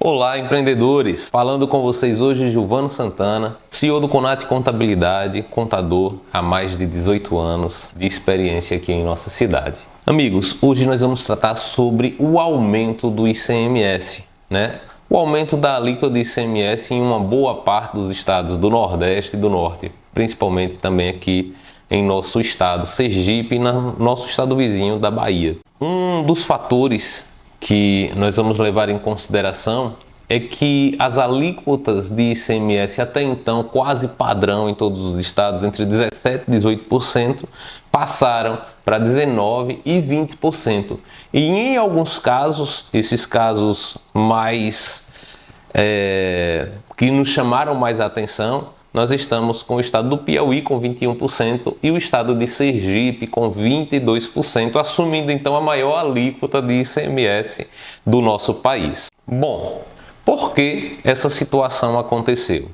Olá, empreendedores! Falando com vocês hoje, Gilvano Santana, CEO do Conat Contabilidade, contador há mais de 18 anos de experiência aqui em nossa cidade. Amigos, hoje nós vamos tratar sobre o aumento do ICMS, O aumento da alíquota de ICMS em uma boa parte dos estados do Nordeste e do Norte, principalmente também aqui em nosso estado, Sergipe, e no nosso estado vizinho da Bahia. Um dos fatores que nós vamos levar em consideração é que as alíquotas de ICMS até então quase padrão em todos os estados, entre 17% e 18%, passaram para 19% e 20%. E em alguns casos, esses casos mais que nos chamaram mais a atenção, nós estamos com o estado do Piauí com 21% e o estado de Sergipe com 22%, assumindo então a maior alíquota de ICMS do nosso país. Bom, por que essa situação aconteceu?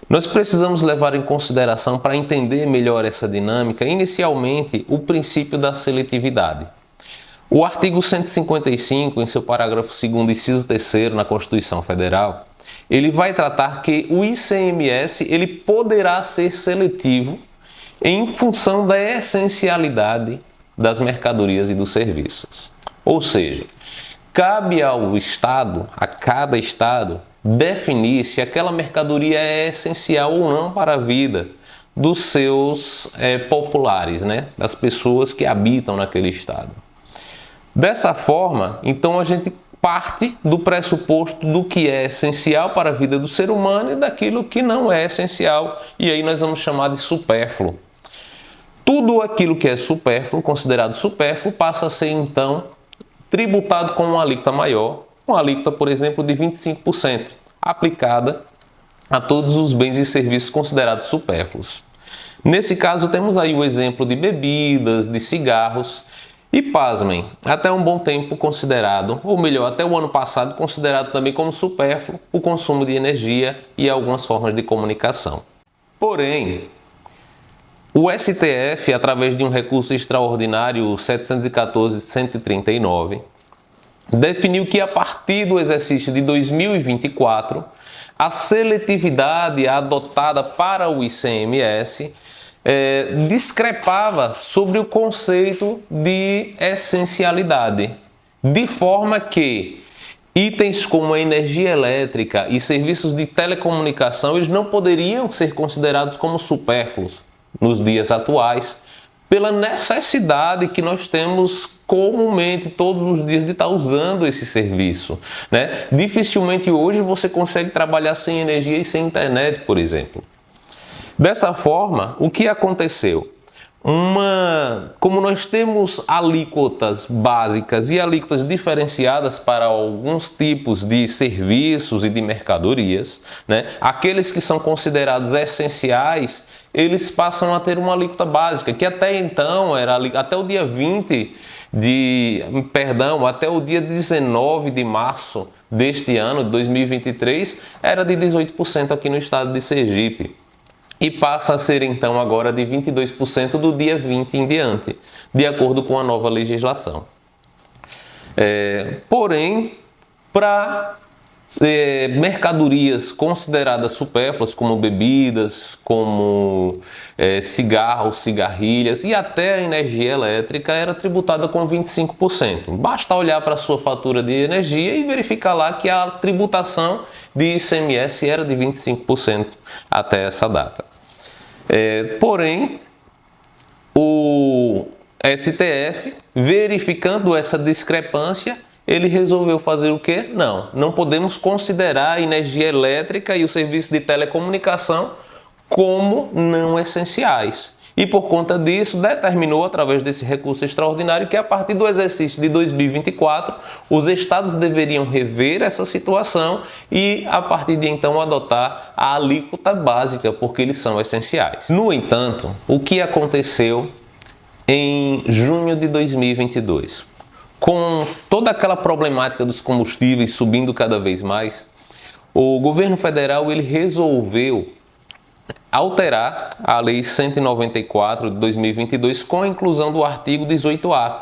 Nós precisamos levar em consideração, para entender melhor essa dinâmica, inicialmente o princípio da seletividade. O artigo 155, em seu parágrafo 2º, inciso 3º na Constituição Federal, ele vai tratar que o ICMS ele poderá ser seletivo em função da essencialidade das mercadorias e dos serviços. Ou seja, cabe ao Estado, a cada Estado, definir se aquela mercadoria é essencial ou não para a vida dos seus populares, das pessoas que habitam naquele Estado. Dessa forma, então a gente parte do pressuposto do que é essencial para a vida do ser humano e daquilo que não é essencial, e aí nós vamos chamar de supérfluo. Tudo aquilo que é supérfluo, considerado supérfluo, passa a ser então tributado com uma alíquota maior, uma alíquota, por exemplo, de 25%, aplicada a todos os bens e serviços considerados supérfluos. Nesse caso, temos aí o exemplo de bebidas, de cigarros. E pasmem, até um bom tempo considerado, ou melhor, até o ano passado considerado também como supérfluo, o consumo de energia e algumas formas de comunicação. Porém, o STF, através de um recurso extraordinário 714-139, definiu que a partir do exercício de 2024, a seletividade adotada para o ICMS discrepava sobre o conceito de essencialidade, de forma que itens como a energia elétrica e serviços de telecomunicação eles não poderiam ser considerados como supérfluos nos dias atuais, pela necessidade que nós temos comumente todos os dias de estar usando esse serviço, Dificilmente hoje você consegue trabalhar sem energia e sem internet, por exemplo. Dessa forma, o que aconteceu? Como nós temos alíquotas básicas e alíquotas diferenciadas para alguns tipos de serviços e de mercadorias, aqueles que são considerados essenciais, eles passam a ter uma alíquota básica, que até então era até o dia 19 de março deste ano, de 2023, era de 18% aqui no estado de Sergipe. E passa a ser então agora de 22% do dia 20 em diante, de acordo com a nova legislação. Porém, para mercadorias consideradas supérfluas, como bebidas, como cigarros, cigarrilhas e até a energia elétrica, era tributada com 25%. Basta olhar para a sua fatura de energia e verificar lá que a tributação de ICMS era de 25% até essa data. Porém, o STF, verificando essa discrepância, ele resolveu fazer o quê? Não podemos considerar a energia elétrica e o serviço de telecomunicação como não essenciais. E por conta disso, determinou, através desse recurso extraordinário, que a partir do exercício de 2024, os estados deveriam rever essa situação e, a partir de então, adotar a alíquota básica, porque eles são essenciais. No entanto, o que aconteceu em junho de 2022? Com toda aquela problemática dos combustíveis subindo cada vez mais, o governo federal ele resolveu alterar a Lei 194 de 2022 com a inclusão do artigo 18A.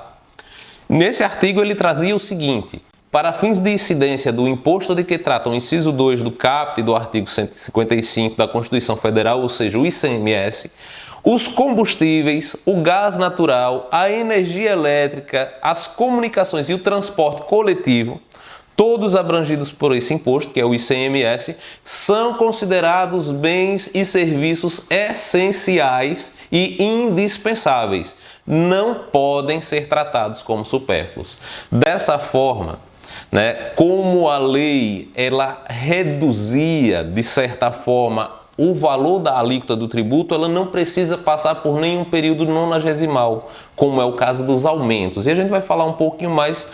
Nesse artigo ele trazia o seguinte: para fins de incidência do imposto de que trata o inciso 2 do caput do artigo 155 da Constituição Federal, ou seja, o ICMS, os combustíveis, o gás natural, a energia elétrica, as comunicações e o transporte coletivo, todos abrangidos por esse imposto, que é o ICMS, são considerados bens e serviços essenciais e indispensáveis. Não podem ser tratados como supérfluos. Dessa forma, como a lei ela reduzia, de certa forma, o valor da alíquota do tributo, ela não precisa passar por nenhum período nonagesimal, como é o caso dos aumentos. E a gente vai falar um pouquinho mais,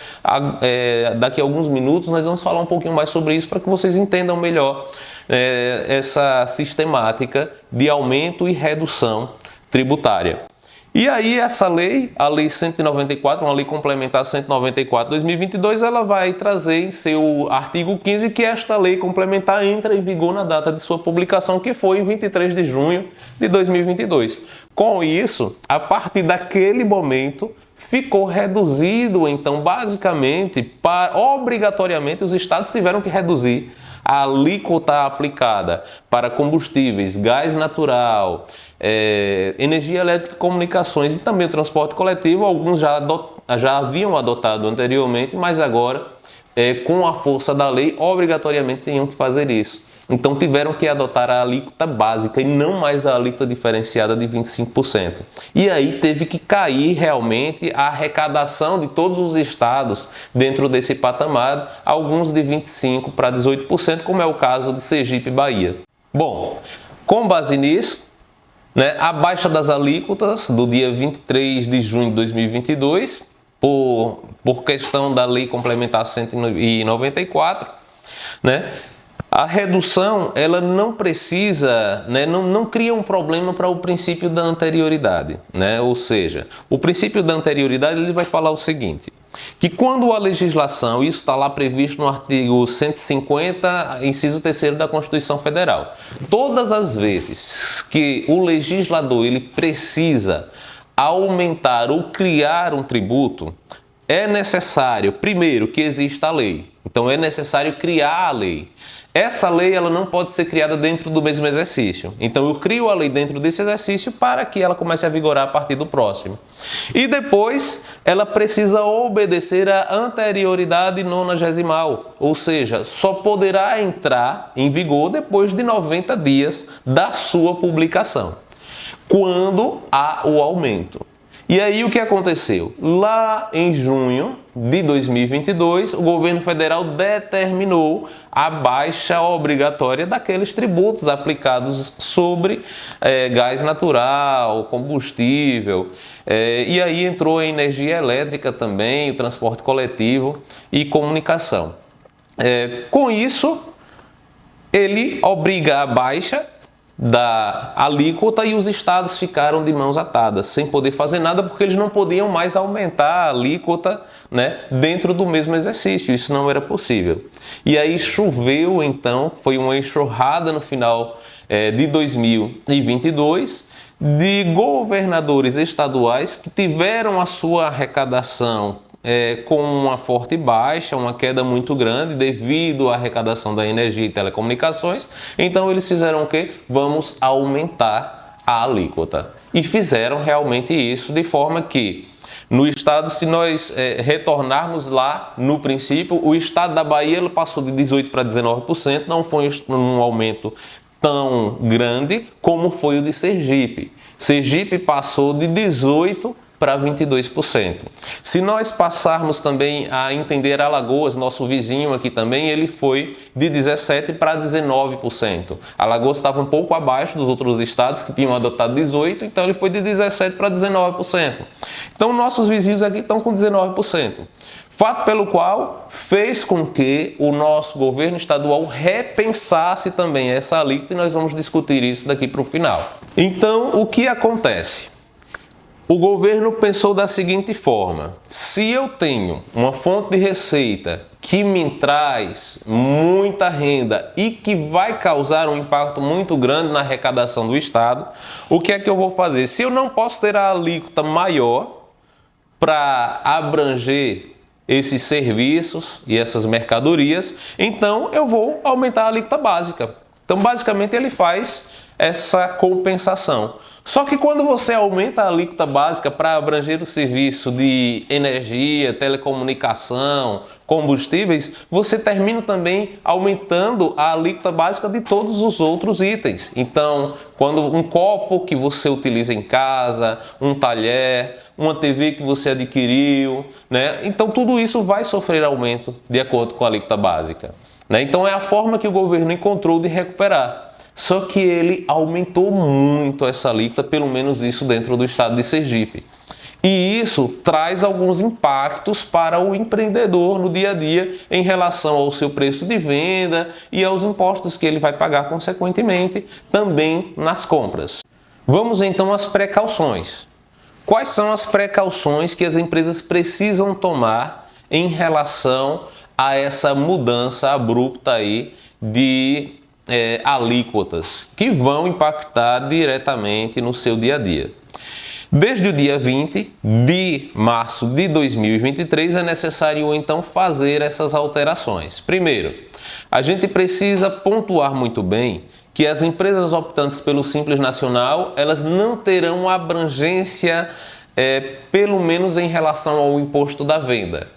daqui a alguns minutos, nós vamos falar um pouquinho mais sobre isso para que vocês entendam melhor essa sistemática de aumento e redução tributária. E aí essa lei, a Lei 194, uma lei complementar 194/2022, ela vai trazer em seu artigo 15 que esta lei complementar entra em vigor na data de sua publicação, que foi em 23 de junho de 2022. Com isso, a partir daquele momento, ficou reduzido, então, basicamente, obrigatoriamente, os estados tiveram que reduzir a alíquota aplicada para combustíveis, gás natural, energia elétrica e comunicações e também o transporte coletivo. Alguns já haviam adotado anteriormente, mas agora, com a força da lei, obrigatoriamente tinham que fazer isso. Então tiveram que adotar a alíquota básica e não mais a alíquota diferenciada de 25%. E aí teve que cair realmente a arrecadação de todos os estados dentro desse patamar, alguns de 25% para 18%, como é o caso de Sergipe e Bahia. Bom, com base nisso, a baixa das alíquotas do dia 23 de junho de 2022, por questão da Lei Complementar 194, a redução ela não precisa, não cria um problema para o princípio da anterioridade. Ou seja, o princípio da anterioridade ele vai falar o seguinte, que quando a legislação, isso está lá previsto no artigo 150, inciso 3º da Constituição Federal, todas as vezes que o legislador ele precisa aumentar ou criar um tributo, é necessário, primeiro, que exista a lei. Então, é necessário criar a lei. Essa lei ela não pode ser criada dentro do mesmo exercício. Então, eu crio a lei dentro desse exercício para que ela comece a vigorar a partir do próximo. E depois, ela precisa obedecer à anterioridade nonagesimal, ou seja, só poderá entrar em vigor depois de 90 dias da sua publicação, quando há o aumento. E aí o que aconteceu? Lá em junho de 2022, o governo federal determinou a baixa obrigatória daqueles tributos aplicados sobre gás natural, combustível, e aí entrou a energia elétrica também, o transporte coletivo e comunicação. Com isso, ele obriga a baixa da alíquota e os estados ficaram de mãos atadas, sem poder fazer nada, porque eles não podiam mais aumentar a alíquota dentro do mesmo exercício, isso não era possível. E aí choveu, então, foi uma enxurrada no final de 2022 de governadores estaduais que tiveram a sua arrecadação com uma forte baixa, uma queda muito grande devido à arrecadação da energia e telecomunicações. Então eles fizeram o quê? Vamos aumentar a alíquota. E fizeram realmente isso de forma que no estado, se nós retornarmos lá no princípio, o estado da Bahia ele passou de 18% para 19%, não foi um aumento tão grande como foi o de Sergipe. Sergipe passou de 18% para 22%. Se nós passarmos também a entender Alagoas, nosso vizinho aqui também, ele foi de 17% para 19%. Alagoas estava um pouco abaixo dos outros estados que tinham adotado 18%, então ele foi de 17% para 19%. Então nossos vizinhos aqui estão com 19%. Fato pelo qual fez com que o nosso governo estadual repensasse também essa alíquota e nós vamos discutir isso daqui para o final. Então, o que acontece? O governo pensou da seguinte forma: se eu tenho uma fonte de receita que me traz muita renda e que vai causar um impacto muito grande na arrecadação do Estado, o que é que eu vou fazer? Se eu não posso ter a alíquota maior para abranger esses serviços e essas mercadorias, então eu vou aumentar a alíquota básica. Então, basicamente, ele faz essa compensação. Só que quando você aumenta a alíquota básica para abranger o serviço de energia, telecomunicação, combustíveis, você termina também aumentando a alíquota básica de todos os outros itens. Então, quando um copo que você utiliza em casa, um talher, uma TV que você adquiriu, né? Então tudo isso vai sofrer aumento de acordo com a alíquota básica, né? Então é a forma que o governo encontrou de recuperar. Só que ele aumentou muito essa alíquota, pelo menos isso dentro do estado de Sergipe. E isso traz alguns impactos para o empreendedor no dia a dia em relação ao seu preço de venda e aos impostos que ele vai pagar consequentemente também nas compras. Vamos então às precauções. Quais são as precauções que as empresas precisam tomar em relação a essa mudança abrupta aí de alíquotas que vão impactar diretamente no seu dia a dia? Desde o dia 20 de março de 2023 é necessário então fazer essas alterações. Primeiro, a gente precisa pontuar muito bem que as empresas optantes pelo Simples Nacional, elas não terão abrangência, pelo menos em relação ao imposto da venda,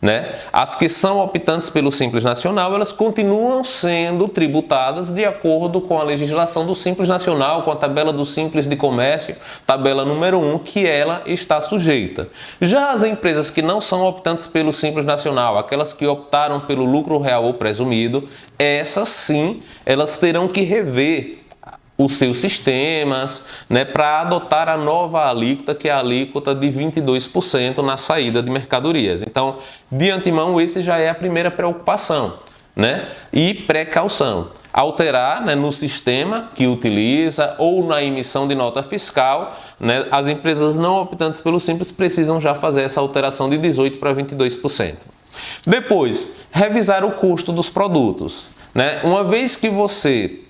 né? As que são optantes pelo Simples Nacional, elas continuam sendo tributadas de acordo com a legislação do Simples Nacional, com a tabela do Simples de Comércio, tabela número 1, que ela está sujeita. Já as empresas que não são optantes pelo Simples Nacional, aquelas que optaram pelo lucro real ou presumido, essas sim, elas terão que rever os seus sistemas, né, para adotar a nova alíquota, que é a alíquota de 22% na saída de mercadorias. Então, de antemão, esse já é a primeira preocupação, né? E precaução. Alterar, né, no sistema que utiliza ou na emissão de nota fiscal, né, as empresas não optantes pelo Simples precisam já fazer essa alteração de 18% para 22%. Depois, revisar o custo dos produtos, né? Uma vez que você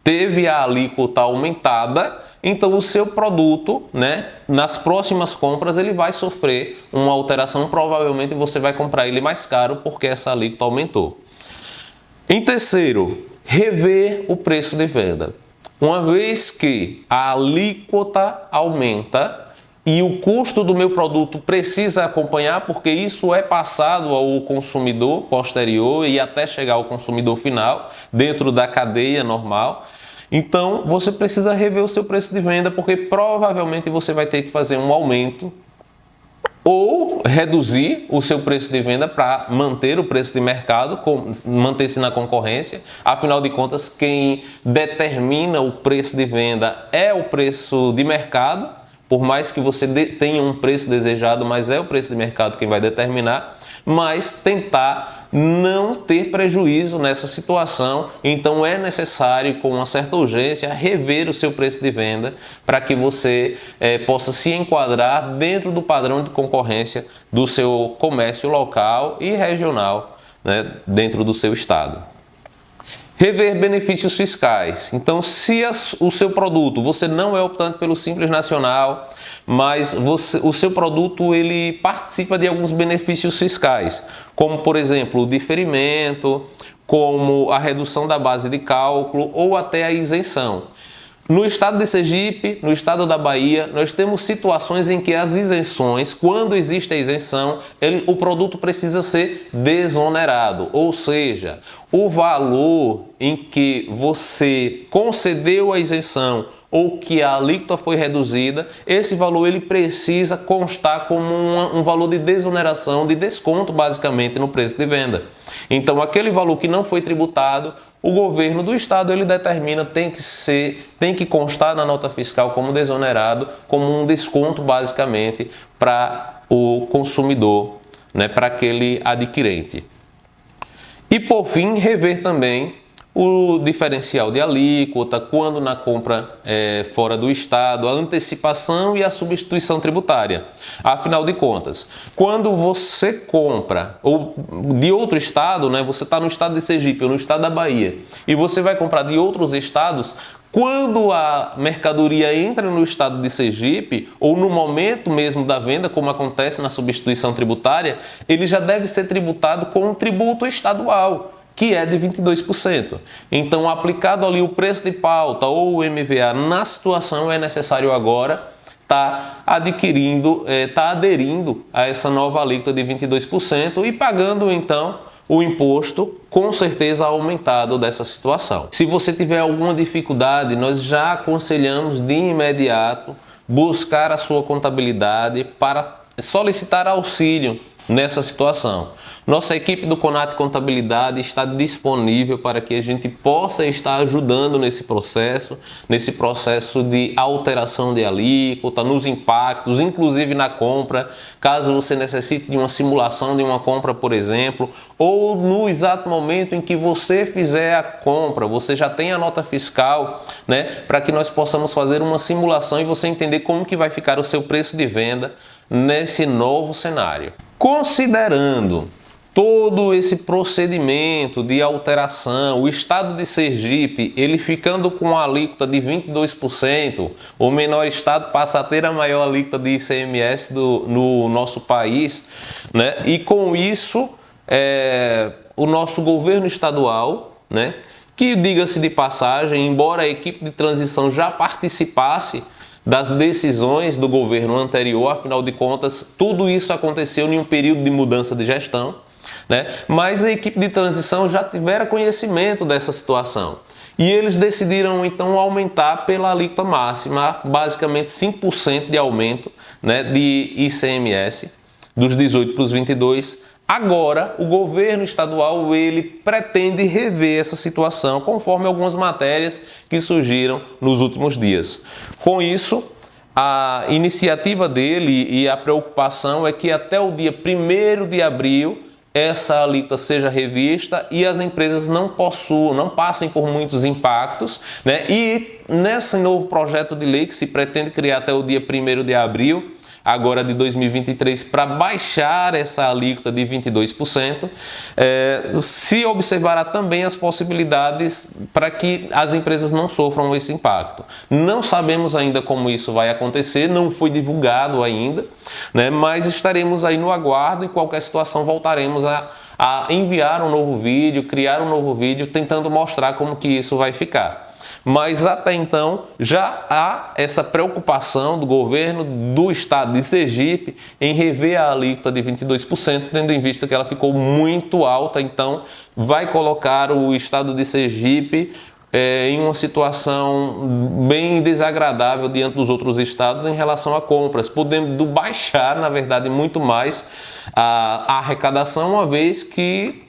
teve a alíquota aumentada, então o seu produto, né, nas próximas compras ele vai sofrer uma alteração, provavelmente você vai comprar ele mais caro porque essa alíquota aumentou. Em terceiro, rever o preço de venda. Uma vez que a alíquota aumenta e o custo do meu produto precisa acompanhar, porque isso é passado ao consumidor posterior e até chegar ao consumidor final, dentro da cadeia normal, então você precisa rever o seu preço de venda, porque provavelmente você vai ter que fazer um aumento ou reduzir o seu preço de venda para manter o preço de mercado, manter-se na concorrência. Afinal de contas, quem determina o preço de venda é o preço de mercado. Por mais que você tenha um preço desejado, mas é o preço de mercado quem vai determinar, mas tentar não ter prejuízo nessa situação. Então é necessário, com uma certa urgência, rever o seu preço de venda para que você possa se enquadrar dentro do padrão de concorrência do seu comércio local e regional, né, dentro do seu estado. Rever benefícios fiscais. Então, se o seu produto, você não é optante pelo Simples Nacional, mas o seu produto ele participa de alguns benefícios fiscais, como, por exemplo, o diferimento, como a redução da base de cálculo ou até a isenção. No estado de Sergipe, no estado da Bahia, nós temos situações em que as isenções, quando existe a isenção, o produto precisa ser desonerado, ou seja, o valor em que você concedeu a isenção ou que a alíquota foi reduzida, esse valor ele precisa constar como um valor de desoneração, de desconto basicamente no preço de venda. Então aquele valor que não foi tributado, o governo do estado ele determina tem que constar na nota fiscal como desonerado, como um desconto basicamente para o consumidor, né, para aquele adquirente. E por fim, rever também o diferencial de alíquota, quando na compra fora do estado, a antecipação e a substituição tributária. Afinal de contas, quando você compra ou de outro estado, né, você está no estado de Sergipe ou no estado da Bahia, e você vai comprar de outros estados, Quando a mercadoria entra no estado de Sergipe, ou no momento mesmo da venda, como acontece na substituição tributária, ele já deve ser tributado com um tributo estadual, que é de 22%. Então, aplicado ali o preço de pauta ou o MVA na situação, é necessário agora estar aderindo a essa nova alíquota de 22% e pagando então o imposto, com certeza aumentado dessa situação. Se você tiver alguma dificuldade, nós já aconselhamos de imediato buscar a sua contabilidade para solicitar auxílio nessa situação. Nossa equipe do Conat Contabilidade está disponível para que a gente possa estar ajudando nesse processo de alteração de alíquota, nos impactos, inclusive na compra, caso você necessite de uma simulação de uma compra, por exemplo, ou no exato momento em que você fizer a compra, você já tem a nota fiscal, né, para que nós possamos fazer uma simulação e você entender como que vai ficar o seu preço de venda nesse novo cenário. Considerando todo esse procedimento de alteração, o estado de Sergipe, ele ficando com a alíquota de 22%, o menor estado passa a ter a maior alíquota de ICMS no nosso país, né? E com isso, o nosso governo estadual, né, que, diga-se de passagem, embora a equipe de transição já participasse das decisões do governo anterior, afinal de contas, tudo isso aconteceu em um período de mudança de gestão, né? Mas a equipe de transição já tivera conhecimento dessa situação. E eles decidiram então aumentar pela alíquota máxima, basicamente 5% de aumento, né, de ICMS, dos 18 para os 22%. Agora, o governo estadual ele pretende rever essa situação, conforme algumas matérias que surgiram nos últimos dias. Com isso, a iniciativa dele e a preocupação é que até o dia 1º de abril essa alíquota seja revista e as empresas não passem por muitos impactos, né? E nesse novo projeto de lei que se pretende criar até o dia 1º de abril, agora de 2023, para baixar essa alíquota de 22%, se observará também as possibilidades para que as empresas não sofram esse impacto. Não sabemos ainda como isso vai acontecer, não foi divulgado ainda, né? Mas estaremos aí no aguardo e qualquer situação voltaremos a enviar um novo vídeo, criar um novo vídeo, tentando mostrar como que isso vai ficar. Mas até então já há essa preocupação do governo do estado de Sergipe em rever a alíquota de 22%, tendo em vista que ela ficou muito alta, então vai colocar o estado de Sergipe em uma situação bem desagradável diante dos outros estados em relação a compras, podendo baixar, na verdade, muito mais a arrecadação, uma vez que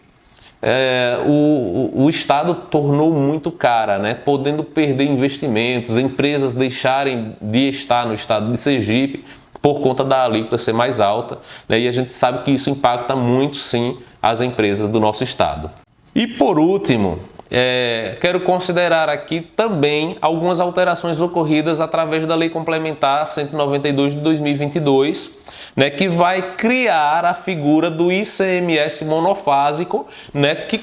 o Estado tornou muito cara, né? Podendo perder investimentos, empresas deixarem de estar no estado de Sergipe por conta da alíquota ser mais alta, né? E a gente sabe que isso impacta muito, sim, as empresas do nosso estado. E por último, quero considerar aqui também algumas alterações ocorridas através da Lei Complementar 192 de 2022, né, que vai criar a figura do ICMS monofásico, né, que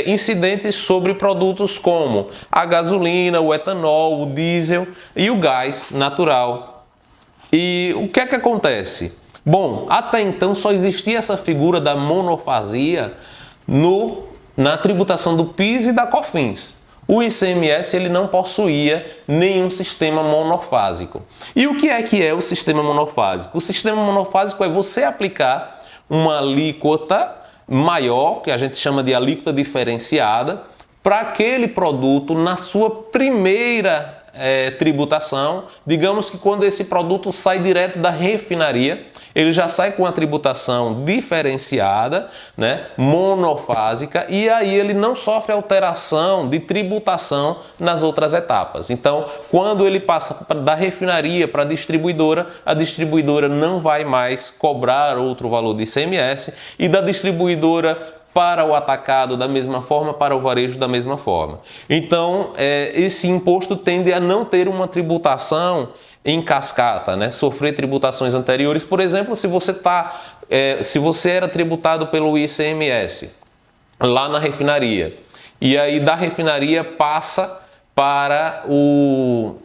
incidentes sobre produtos como a gasolina, o etanol, o diesel e o gás natural. E o que é que acontece? Bom, até então só existia essa figura da monofasia na tributação do PIS e da COFINS. O ICMS ele não possuía nenhum sistema monofásico. E o que é o sistema monofásico? O sistema monofásico é você aplicar uma alíquota maior, que a gente chama de alíquota diferenciada, para aquele produto na sua primeira tributação. Digamos que quando esse produto sai direto da refinaria, ele já sai com a tributação diferenciada, né, monofásica, e aí ele não sofre alteração de tributação nas outras etapas. Então, quando ele passa da refinaria para a distribuidora não vai mais cobrar outro valor de ICMS, e da distribuidora para o atacado da mesma forma, para o varejo da mesma forma. Então, esse imposto tende a não ter uma tributação em cascata, né? Sofrer tributações anteriores. Por exemplo, se você era tributado pelo ICMS lá na refinaria, e aí da refinaria passa para o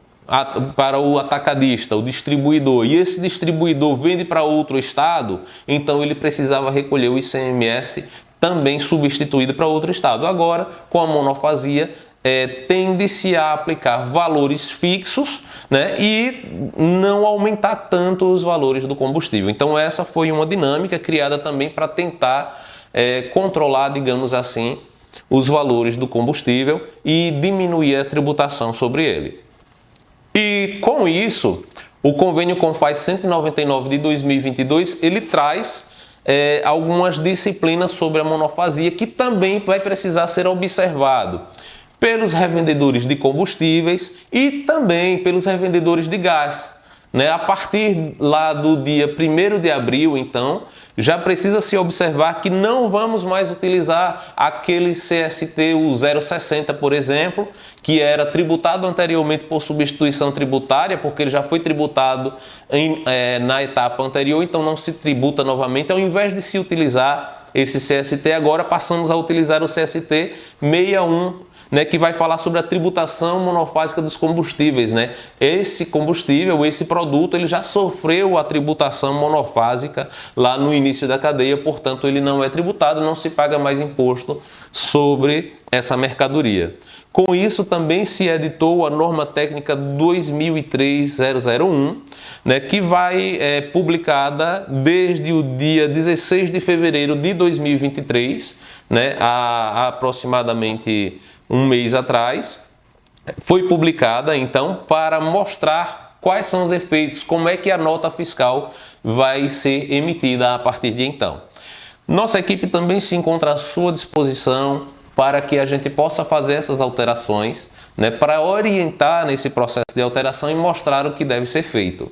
atacadista, o distribuidor, e esse distribuidor vende para outro estado, então ele precisava recolher o ICMS também substituído para outro estado. Agora, com a monofasia, tende-se a aplicar valores fixos, né, e não aumentar tanto os valores do combustível. Então essa foi uma dinâmica criada também para tentar controlar, digamos assim, os valores do combustível e diminuir a tributação sobre ele. E com isso, o convênio CONFAZ 199 de 2022, ele traz algumas disciplinas sobre a monofasia que também vai precisar ser observado pelos revendedores de combustíveis e também pelos revendedores de gás, né? A partir lá do dia 1º de abril, então, já precisa se observar que não vamos mais utilizar aquele CST, o 060, por exemplo, que era tributado anteriormente por substituição tributária, porque ele já foi tributado na etapa anterior, então não se tributa novamente. Ao invés de se utilizar esse CST, agora passamos a utilizar o CST 61, né, que vai falar sobre a tributação monofásica dos combustíveis, né? Esse combustível, esse produto, ele já sofreu a tributação monofásica lá no início da cadeia, portanto, ele não é tributado, não se paga mais imposto sobre essa mercadoria. Com isso, também se editou a norma técnica 2003-001, né, que vai publicada desde o dia 16 de fevereiro de 2023, né, há aproximadamente um mês atrás, foi publicada então para mostrar quais são os efeitos, como é que a nota fiscal vai ser emitida a partir de então. Nossa equipe também se encontra à sua disposição para que a gente possa fazer essas alterações, né, para orientar nesse processo de alteração e mostrar o que deve ser feito,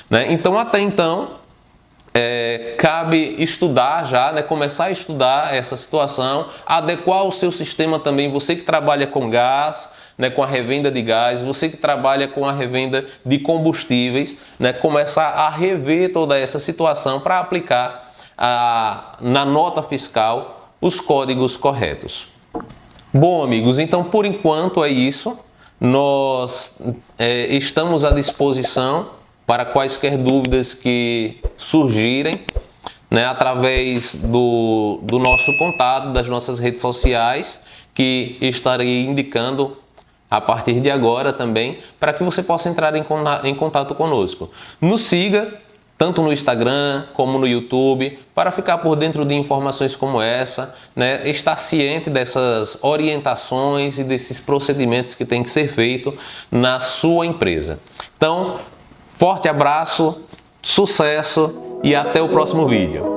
né? Então, até então, cabe estudar já, né, começar a estudar essa situação, adequar o seu sistema também, você que trabalha com gás, né, com a revenda de gás, você que trabalha com a revenda de combustíveis, né, começar a rever toda essa situação para aplicar na nota fiscal os códigos corretos. Bom, amigos, então por enquanto é isso. Nós estamos à disposição para quaisquer dúvidas que surgirem, né, através do nosso contato, das nossas redes sociais, que estarei indicando a partir de agora também, para que você possa entrar em contato conosco. Nos siga tanto no Instagram como no YouTube, para ficar por dentro de informações como essa, né? Estar ciente dessas orientações e desses procedimentos que tem que ser feito na sua empresa. Então, forte abraço, sucesso e até o próximo vídeo.